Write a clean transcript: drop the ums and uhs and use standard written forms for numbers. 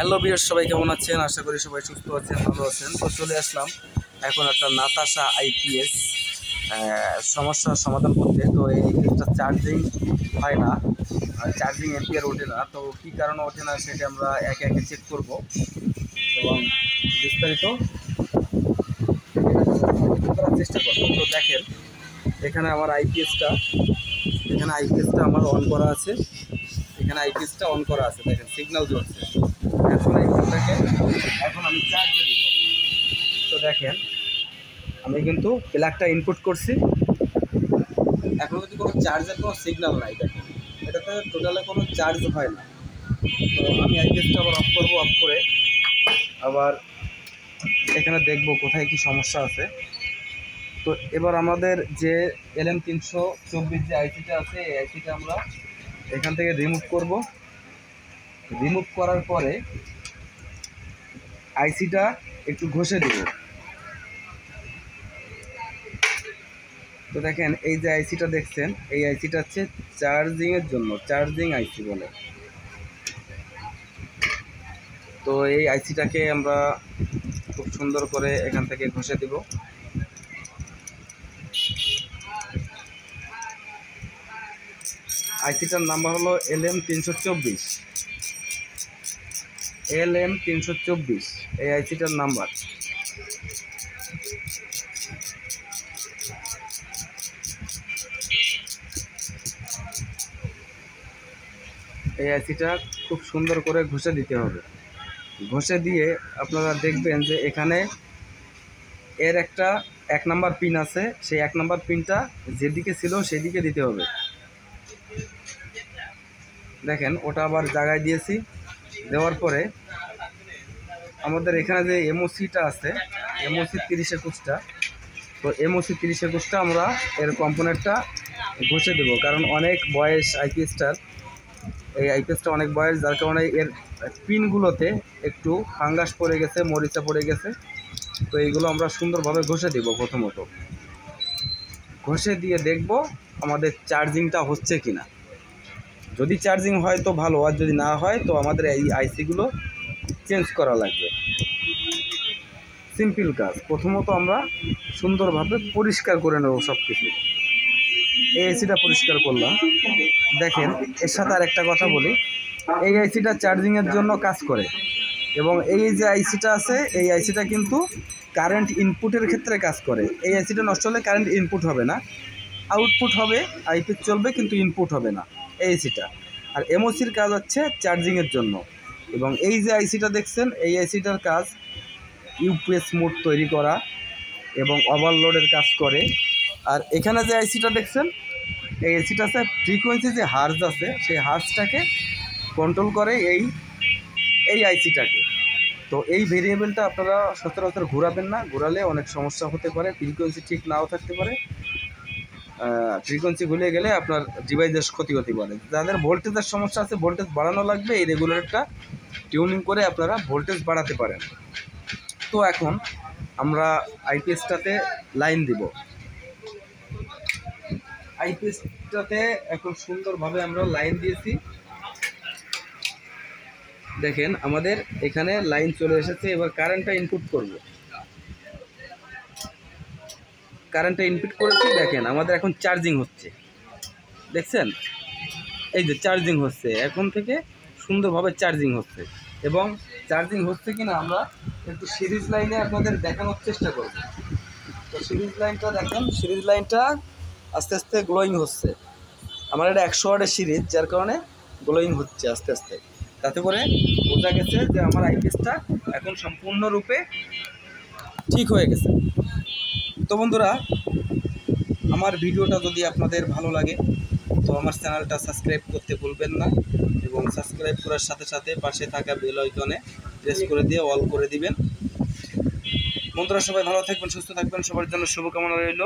Hello viewers, সবাই কেমন আছেন? আশা করি সবাই সুস্থ আছেন, ভালো আছেন। তো চলে আসলাম এখন একটা নাতাশা আইপিএস সমস্যার সমাধান করতে। তো এই আইপিএসটা চার্জিং হয় না, চার্জিং এম্পিয়ার ওঠে না। তো কী কারণে ওঠে না সেটা আমরা একে একে চেক করব এবং বিস্তারিত করার চেষ্টা করব। তো দেখেন, এখানে আমার আইপিএসটা আমার অন করা আছে। এখানে আইপিএসটা অন করা আছে, দেখেন সিগন্যাল জ্বলছে। এখন এই ফোনটাকে আমি চার্জে দিব। তো দেখেন, আমি কিন্তু প্লাগটা ইনপুট করছি, এখন কিন্তু কোনো চার্জের কোনো সিগন্যাল নাই। দেখেন, এটাতে টোটালে কোনো চার্জ হয় না। তো আমি আইপিএসটা আবার অফ করবো, অফ করে আবার এখানে দেখব কোথায় কি সমস্যা আছে। তো এবার আমাদের যে LM324 যে আইসিটা আছে, এই আইসিটা আমরা এখান থেকে রিমুভ করব। রিমুভ করার পরে আইসিটা একটু ঘষে দেব। তো দেখেন, এই যে আইসিটা দেখছেন, এই আইসিটা হচ্ছে চার্জিংয়ের জন্য, চার্জিং আইসি বলে। তো এই আইসিটাকে আমরা খুব সুন্দর করে এখান থেকে ঘষে দেব। আইসিটার নাম্বার হলো LM324। LM324 এই আইসিটার নাম্বার। এই আইসিটা খুব সুন্দর করে ঘষে দিতে হবে। ঘষে দিয়ে আপনারা দেখবেন যে এখানে এর একটা 1 নাম্বার পিন আছে, সেই 1 নাম্বার পিনটা যেদিকে ছিল সেদিকে দিতে হবে। দেখেন, ওটা আবার জায়গায় দিয়েছি। দেওয়ার পরে আমাদের এখানে যে এমওসিটা আছে, এমওসি 3021টা, তো এমওসি 3021টা আমরা এর কম্পোনেন্টটা ঘষে দেবো। কারণ অনেক বয়স আইপিএসটার, এই আইপিএসটা অনেক বয়স, যার কারণে এর পিনগুলোতে একটু ফাঙ্গাস পড়ে গেছে, মরিচা পড়ে গেছে। তো এইগুলো আমরা সুন্দরভাবে ঘষে দেব। প্রথমত ঘষে দিয়ে দেখব আমাদের চার্জিংটা হচ্ছে কিনা। যদি চার্জিং হয় তো ভালো, আর যদি না হয় তো আমাদের এই আইসিগুলো চেঞ্জ করা লাগবে। সিম্পল কাজ। প্রথমত আমরা সুন্দরভাবে পরিষ্কার করে নেব সব কিছু। এই আইসিটা পরিষ্কার করলাম। দেখেন, এর সাথে আর একটা কথা বলি, এই আইসিটা চার্জিংয়ের জন্য কাজ করে এবং এই যে আইসিটা আছে, এই আইসিটা কিন্তু কারেন্ট ইনপুটের ক্ষেত্রে কাজ করে। এই আইসিটা নষ্ট হলে কারেন্ট ইনপুট হবে না, আউটপুট হবে, আইপিএস চলবে কিন্তু ইনপুট হবে না এই আইসিটা। আর এমওসির কাজ হচ্ছে চার্জিংয়ের জন্য। এবং এই যে আইসিটা দেখছেন, এই আইসিটার কাজ ইউপিএস মোড তৈরি করা এবং ওভারলোডের কাজ করে। আর এখানে যে আইসিটা দেখছেন, এই আইসিটা আছে ফ্রিকোয়েন্সি যে হার্জ আছে, সেই হার্জটাকে কন্ট্রোল করে এই আইসিটাকে। তো এই ভেরিয়েবলটা আপনারা সচরাচর ঘোরাবেন না, ঘোরালে অনেক সমস্যা হতে পারে, ফ্রিকোয়েন্সি ঠিক নাও থাকতে পারে। ফ্রিকোয়েন্সি ভুলে গেলে আপনার ডিভাইসের ক্ষতি হতে পারে। যাদের ভোল্টেজের সমস্যা আছে, ভোল্টেজ বাড়ানো লাগবে, এই রেগুলেটরটা টিউনিং করে আপনারা ভোল্টেজ বাড়াতে পারেন। তো এখন আমরা আইপিএসটাতে লাইন দিব। আইপিএসটাতে এখন সুন্দরভাবে আমরা লাইন দিয়েছি। দেখেন, আমাদের এখানে লাইন চলে এসেছে। এবার কারেন্টটা ইনপুট করব। কারেন্টটা ইনপুট করেছি। দেখেন, আমাদের এখন চার্জিং হচ্ছে। দেখছেন, এই যে চার্জিং হচ্ছে, এখন থেকে সুন্দরভাবে চার্জিং হচ্ছে। এবং চার্জিং হচ্ছে কিনা আমরা একটু সিরিজ লাইনে আপনাদের দেখানোর চেষ্টা করব। তো সিরিজ লাইনটা দেখেন, সিরিজ লাইনটা আস্তে আস্তে গ্লোয়িং হচ্ছে। আমার এটা 100 ওয়াটের সিরিজ, যার কারণে গ্লোয়িং হচ্ছে আস্তে আস্তে। তাতে করে বোঝা গেছে যে আমার আইপিএসটা এখন সম্পূর্ণরূপে ঠিক হয়ে গেছে। তো বন্ধুরা, আমার ভিডিওটা যদি আপনাদের ভালো লাগে তো আমার চ্যানেলটা সাবস্ক্রাইব করতে ভুলবেন না, এবং সাবস্ক্রাইব করার সাথে সাথে পাশে থাকা বেল আইকনে প্রেস করে দিয়ে অল করে দিবেন। বন্ধুরা, সবাই ভালো থাকবেন, সুস্থ থাকবেন, সবার জন্য শুভকামনা রইল।